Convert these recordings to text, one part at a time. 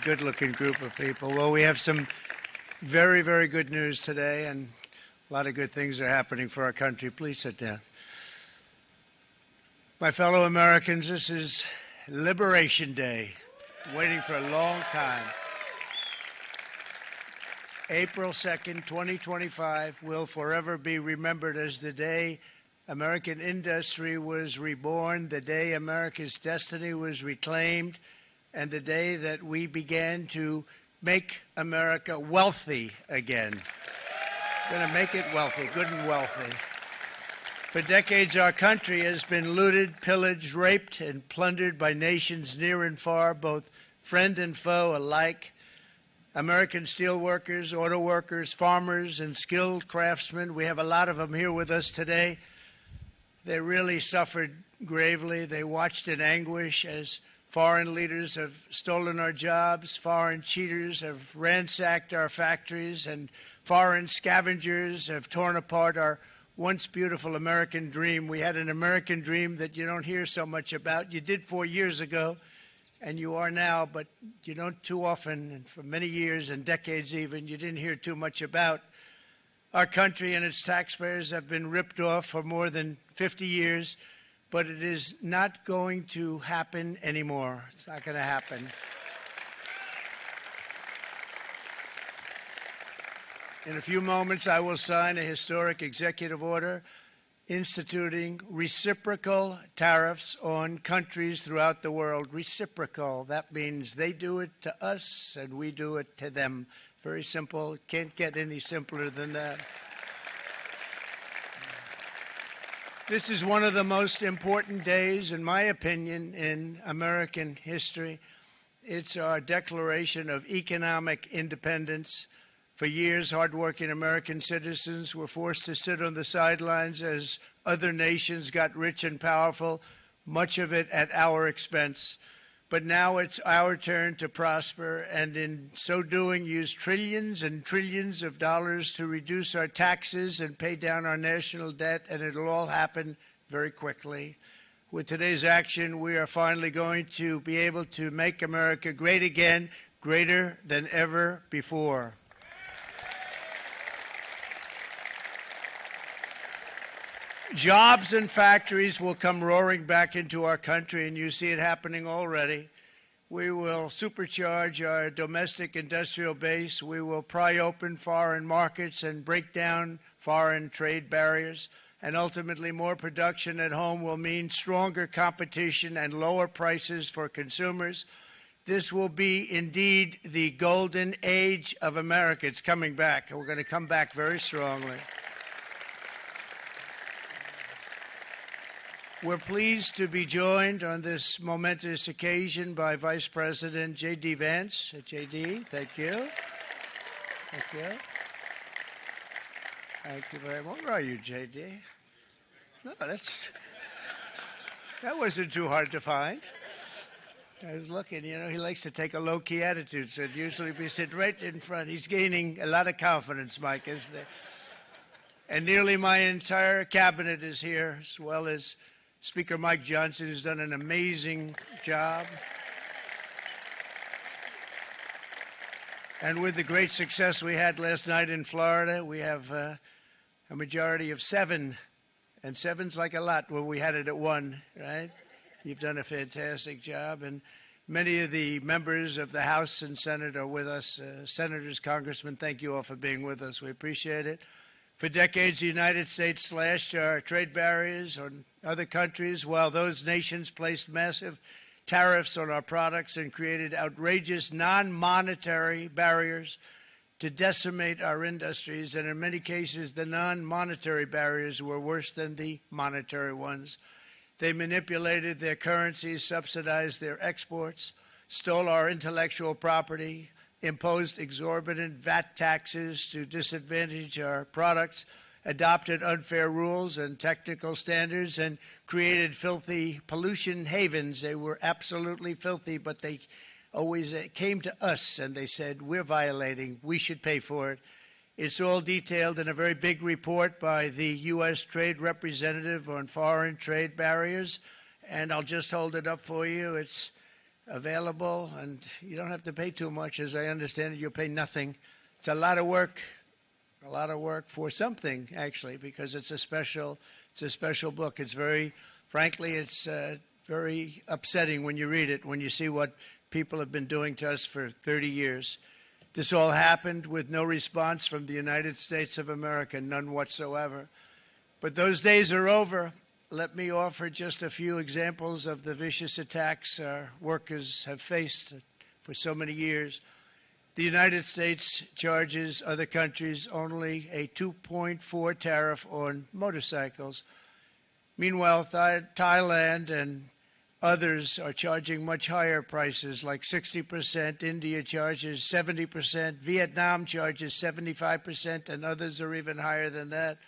good-looking group of people. Well, we have some very, very good news today, and a lot of good things are happening for our country. Please sit down. My fellow Americans, this is Liberation Day, waiting for a long time. April 2nd, 2025 will forever be remembered as the day American industry was reborn, the day America's destiny was reclaimed, and the day that we began to make America wealthy again. We're going to make it wealthy, good and wealthy. For decades, our country has been looted, pillaged, raped, and plundered by nations near and far, both friend and foe alike. American steel workers, auto workers, farmers, and skilled craftsmen, we have a lot of them here with us today. They really suffered gravely. They watched in anguish as foreign leaders have stolen our jobs, foreign cheaters have ransacked our factories, and foreign scavengers have torn apart our once beautiful American dream. We had an American dream that you don't hear so much about. You did 4 years ago, and you are now, but you don't too often, and for many years and decades even, you didn't hear too much about. Our country and its taxpayers have been ripped off for more than 50 years, but it is not going to happen anymore. It's not going to happen. In a few moments, I will sign a historic executive order instituting reciprocal tariffs on countries throughout the world. Reciprocal, that means they do it to us and we do it to them. Very simple. Can't get any simpler than that. This is one of the most important days, in my opinion, in American history. It's our declaration of economic independence. For years, hardworking American citizens were forced to sit on the sidelines as other nations got rich and powerful, much of it at our expense. But now it's our turn to prosper, and in so doing, use trillions and trillions of dollars to reduce our taxes and pay down our national debt, and it'll all happen very quickly. With today's action, we are finally going to be able to make America great again, greater than ever before. Jobs and factories will come roaring back into our country, and you see it happening already. We will supercharge our domestic industrial base. We will pry open foreign markets and break down foreign trade barriers. And ultimately, more production at home will mean stronger competition and lower prices for consumers. This will be indeed the golden age of America. It's coming back, and we're going to come back very strongly. We're pleased to be joined on this momentous occasion by Vice President J.D. Vance. J.D., thank you. Thank you. Thank you very much. Where are you, J.D.? No, that wasn't too hard to find. I was looking, he likes to take a low-key attitude, so usually we sit right in front. He's gaining a lot of confidence, Mike, isn't he? And nearly my entire cabinet is here, as well as Speaker Mike Johnson, who's done an amazing job. And with the great success we had last night in Florida, we have a majority of 7. And 7's like a lot when we had it at 1, right? You've done a fantastic job. And many of the members of the House and Senate are with us. Senators, Congressmen, thank you all for being with us. We appreciate it. For decades, the United States slashed our trade barriers on other countries, while those nations placed massive tariffs on our products and created outrageous non-monetary barriers to decimate our industries. And in many cases, the non-monetary barriers were worse than the monetary ones. They manipulated their currencies, subsidized their exports, stole our intellectual property, imposed exorbitant VAT taxes to disadvantage our products, adopted unfair rules and technical standards, and created filthy pollution havens. They were absolutely filthy, but they always came to us and they said, we're violating, we should pay for it. It's all detailed in a very big report by the U.S. Trade Representative on Foreign Trade Barriers, and I'll just hold it up for you. It's available, and you don't have to pay too much. As I understand it, you'll pay nothing. It's a lot of work for something, actually, because it's a special book. It's frankly, it's very upsetting when you read it, when you see what people have been doing to us for 30 years. This all happened with no response from the United States of America, none whatsoever. But those days are over. Let me offer just a few examples of the vicious attacks our workers have faced for so many years. The United States charges other countries only a 2.4 tariff on motorcycles. Meanwhile, Thailand and others are charging much higher prices, like 60%. India charges 70%. Vietnam charges 75%, and others are even higher than that.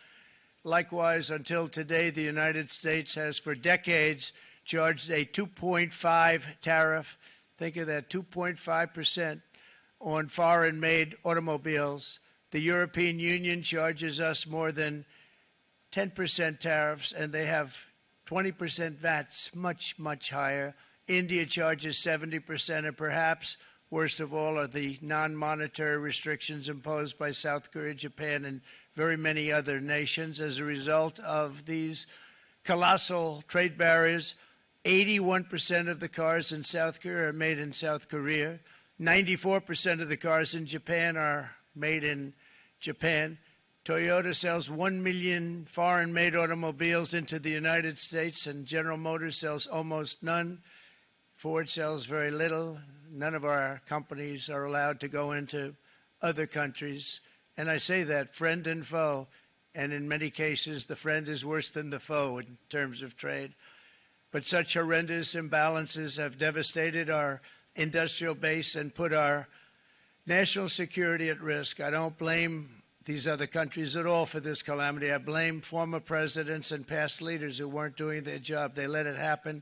Likewise, until today, the United States has for decades charged a 2.5 tariff. Think of that, 2.5% on foreign-made automobiles. The European Union charges us more than 10% tariffs, and they have 20% VATs, much, much higher. India charges 70%, and perhaps worst of all are the non-monetary restrictions imposed by South Korea, Japan, and very many other nations. As a result of these colossal trade barriers, 81% of the cars in South Korea are made in South Korea. 94% of the cars in Japan are made in Japan. Toyota sells 1 million foreign-made automobiles into the United States, and General Motors sells almost none. Ford sells very little. None of our companies are allowed to go into other countries. And I say that, friend and foe, and in many cases the friend is worse than the foe in terms of trade. But such horrendous imbalances have devastated our industrial base and put our national security at risk. I don't blame these other countries at all for this calamity. I blame former presidents and past leaders who weren't doing their job. They let it happen.